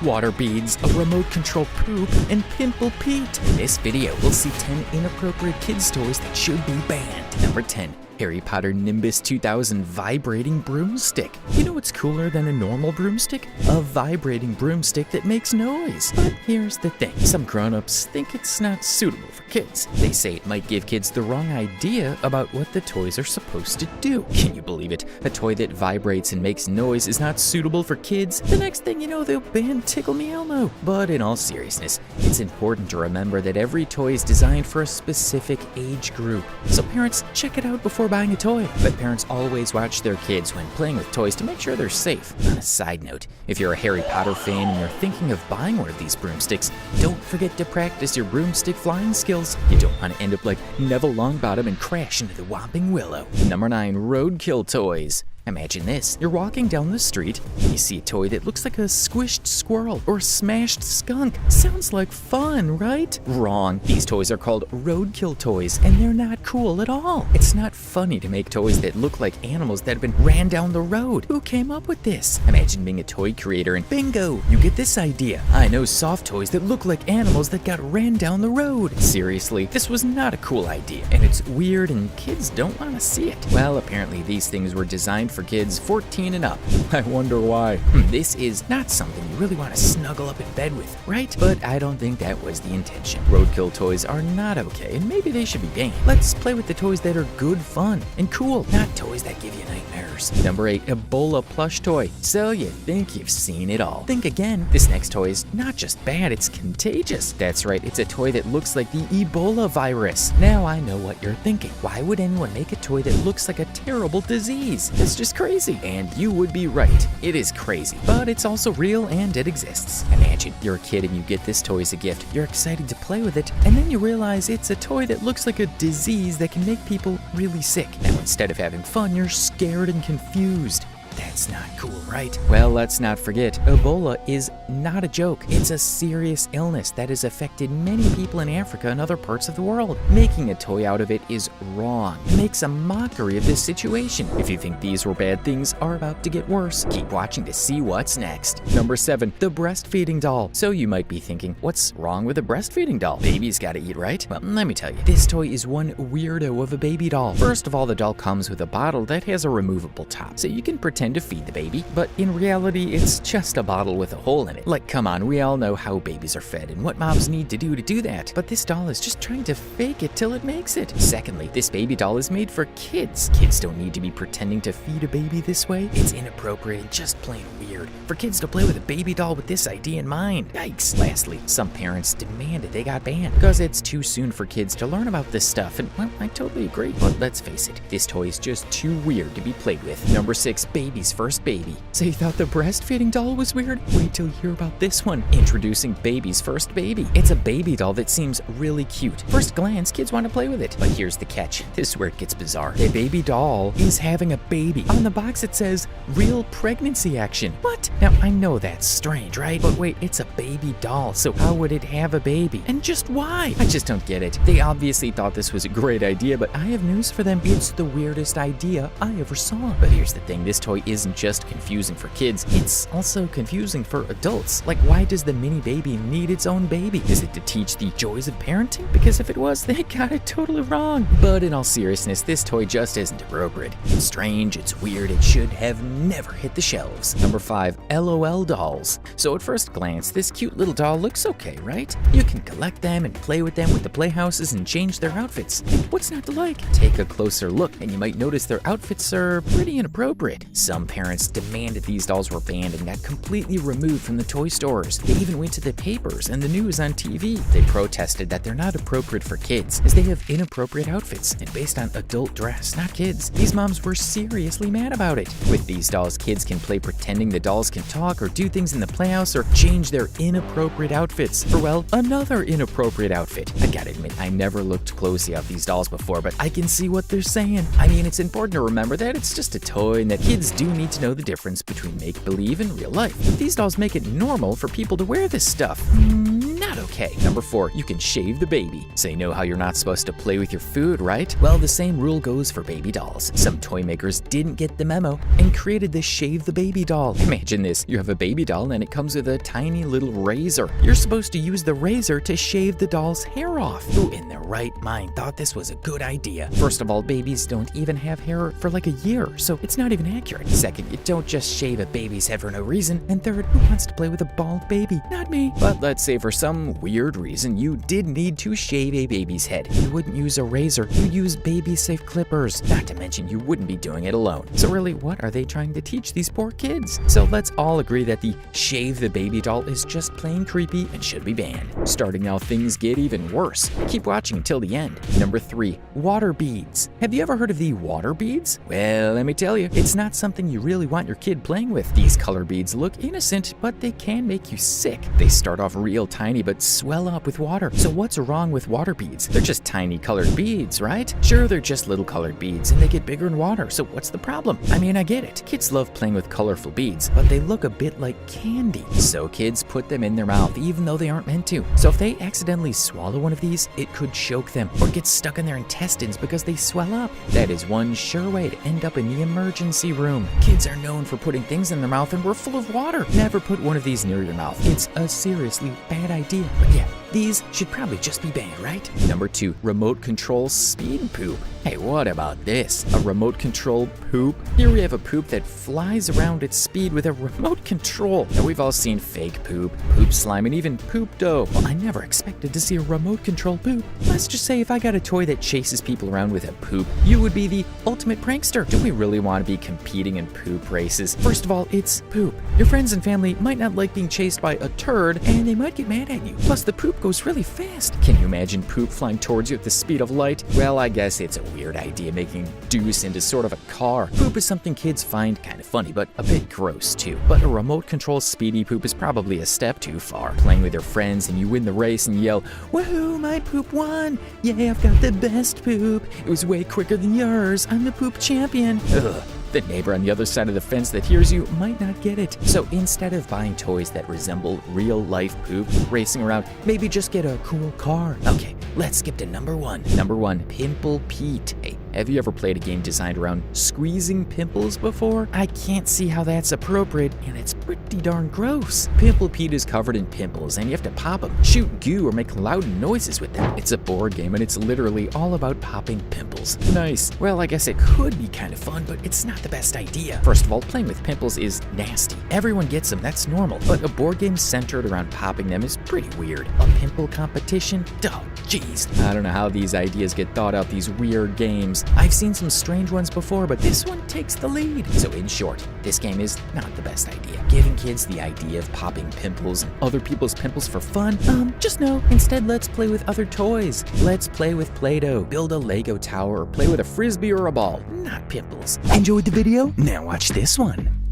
water beads, a remote-control poop, and Pimple Pete. In this video, we'll see 10 inappropriate kids' toys that should be banned. Number 10. Harry Potter Nimbus 2000 Vibrating Broomstick. You know what's cooler than a normal broomstick? A vibrating broomstick that makes noise. But here's the thing. Some grown-ups think it's not suitable for kids. They say it might give kids the wrong idea about what the toys are supposed to do. Can you believe it? A toy that vibrates and makes noise is not suitable for kids. The next thing you know, they'll ban Tickle Me Elmo. But in all seriousness, it's important to remember that every toy is designed for a specific age group. So parents, check it out before buying a toy. But parents always watch their kids when playing with toys to make sure they're safe. On a side note, if you're a Harry Potter fan and you're thinking of buying one of these broomsticks, don't forget to practice your broomstick flying skills. You don't want to end up like Neville Longbottom and crash into the Whomping Willow. Number 9. Roadkill Toys. Imagine this. You're walking down the street, and you see a toy that looks like a squished squirrel or a smashed skunk. Sounds like fun, right? Wrong. These toys are called Roadkill Toys, and they're not cool at all. It's not funny to make toys that look like animals that have been ran down the road. Who came up with this? Imagine being a toy creator and bingo, you get this idea. I know soft toys that look like animals that got ran down the road. Seriously, this was not a cool idea, and it's weird and kids don't want to see it. Well, apparently these things were designed for kids 14 and up. I wonder why. This is not something you really want to snuggle up in bed with, right? But I don't think that was the intention. Roadkill toys are not okay, and maybe they should be banned. Let's play with the toys that are good fun and cool, not toys that give you nightmares. Number 8. Ebola Plush Toy. So you think you've seen it all. Think again. This next toy is not just bad, it's contagious. That's right, it's a toy that looks like the Ebola virus. Now I know what you're thinking. Why would anyone make a toy that looks like a terrible disease? It's just crazy. And you would be right. It is crazy. But it's also real and it exists. Imagine you're a kid and you get this toy as a gift. You're excited to play with it, and then you realize it's a toy that looks like a disease that can make people really sick. Now instead of having fun, you're scared and confused. That's not cool, right? Well, let's not forget, Ebola is not a joke. It's a serious illness that has affected many people in Africa and other parts of the world. Making a toy out of it is wrong. It makes a mockery of this situation. If you think these were bad, things are about to get worse. Keep watching to see what's next. Number 7. The Breastfeeding Doll. So you might be thinking, what's wrong with a breastfeeding doll? Babies gotta eat, right? Well, let me tell you, this toy is one weirdo of a baby doll. First of all, the doll comes with a bottle that has a removable top, so you can pretend to feed the baby, but in reality, it's just a bottle with a hole in it. Like, come on, we all know how babies are fed and what moms need to do that, but this doll is just trying to fake it till it makes it. Secondly, this baby doll is made for kids. Kids don't need to be pretending to feed a baby this way. It's inappropriate and just plain weird for kids to play with a baby doll with this idea in mind. Yikes. Lastly, some parents demanded they got banned because it's too soon for kids to learn about this stuff, and well, I totally agree. But let's face it, this toy is just too weird to be played with. Number 6. Baby's first baby. So you thought the breastfeeding doll was weird? Wait till you hear about this one. Introducing Baby's First Baby. It's a baby doll that seems really cute. First glance, kids want to play with it. But here's the catch. This is where it gets bizarre. The baby doll is having a baby. On the box it says, real pregnancy action. What? Now I know that's strange, right? But wait, it's a baby doll, so how would it have a baby? And just why? I just don't get it. They obviously thought this was a great idea, but I have news for them. It's the weirdest idea I ever saw. But here's the thing, this toy isn't just confusing for kids, it's also confusing for adults. Like, why does the mini baby need its own baby? Is it to teach the joys of parenting? Because if it was, they got it totally wrong. But in all seriousness, this toy just isn't appropriate. It's strange, it's weird, it should have never hit the shelves. Number 5. LOL dolls. So at first glance, this cute little doll looks okay, right? You can collect them and play with them with the playhouses and change their outfits. What's not to like? Take a closer look and you might notice their outfits are pretty inappropriate. Some parents demanded these dolls were banned and got completely removed from the toy stores. They even went to the papers and the news on TV. They protested that they're not appropriate for kids as they have inappropriate outfits and based on adult dress, not kids. These moms were seriously mad about it. With these dolls, kids can play pretending the dolls can talk or do things in the playhouse or change their inappropriate outfits for, well, another inappropriate outfit. I gotta admit, I never looked closely at these dolls before, but I can see what they're saying. I mean, it's important to remember that it's just a toy and that kids do need to know the difference between make-believe and real life. These dolls make it normal for people to wear this stuff. No. not okay. Number 4, you can shave the baby. So you know how you're not supposed to play with your food, right? Well, the same rule goes for baby dolls. Some toy makers didn't get the memo and created this shave the baby doll. Imagine this, you have a baby doll and it comes with a tiny little razor. You're supposed to use the razor to shave the doll's hair off. Who in their right mind thought this was a good idea? First of all, babies don't even have hair for like a year, so it's not even accurate. Second, you don't just shave a baby's head for no reason. And third, who wants to play with a bald baby? Not me. But let's say for some weird reason you did need to shave a baby's head. You wouldn't use a razor, you use baby-safe clippers. Not to mention you wouldn't be doing it alone. So really, what are they trying to teach these poor kids? So let's all agree that the shave the baby doll is just plain creepy and should be banned. Starting now, things get even worse. Keep watching until the end. Number 3, water beads. Have you ever heard of the water beads? Well, let me tell you, it's not something you really want your kid playing with. These color beads look innocent, but they can make you sick. They start off real tiny but swell up with water. So what's wrong with water beads? They're just tiny colored beads, right? Sure, they're just little colored beads and they get bigger in water, so what's the problem? I mean, I get it. Kids love playing with colorful beads, but they look a bit like candy. So kids put them in their mouth even though they aren't meant to. So if they accidentally swallow one of these, it could choke them or get stuck in their intestines because they swell up. That is one sure way to end up in the emergency room. Kids are known for putting things in their mouth and we're full of water. Never put one of these near your mouth. It's a seriously bad idea. But yeah, these should probably just be banned, right? Number 2, remote control speed poop. Hey, what about this? A remote control poop? Here we have a poop that flies around at speed with a remote control. Now we've all seen fake poop, poop slime, and even poop dough. Well, I never expected to see a remote control poop. Let's just say if I got a toy that chases people around with a poop, you would be the ultimate prankster. Do we really want to be competing in poop races? First of all, it's poop. Your friends and family might not like being chased by a turd, and they might get mad at you. Plus, the poop goes really fast. Can you imagine poop flying towards you at the speed of light? Well, I guess it's a weird idea making Deuce into sort of a car. Poop is something kids find kind of funny, but a bit gross too. But a remote control speedy poop is probably a step too far. Playing with your friends and you win the race and yell, "Woohoo, my poop won! Yeah, I've got the best poop. It was way quicker than yours. I'm the poop champion." Ugh. The neighbor on the other side of the fence that hears you might not get it. So instead of buying toys that resemble real-life poop racing around, maybe just get a cool car. Okay, let's skip to number 1. Number 1, Pimple Pete. Hey, have you ever played a game designed around squeezing pimples before? I can't see how that's appropriate, and it's pretty darn gross. Pimple Pete is covered in pimples, and you have to pop them, shoot goo, or make loud noises with them. It's a board game, and it's literally all about popping pimples. Nice. Well, I guess it could be kind of fun, but it's not the best idea. First of all, playing with pimples is nasty. Everyone gets them, that's normal. But a board game centered around popping them is pretty weird. A pimple competition? Oh, jeez. I don't know how these ideas get thought out, these weird games. I've seen some strange ones before, but this one takes the lead. So in short, this game is not the best idea. Giving kids the idea of popping pimples and other people's pimples for fun? Just no. Instead, let's play with other toys. Let's play with Play-Doh, build a Lego tower, or play with a frisbee or a ball. Not pimples. Enjoyed the video? Now watch this one.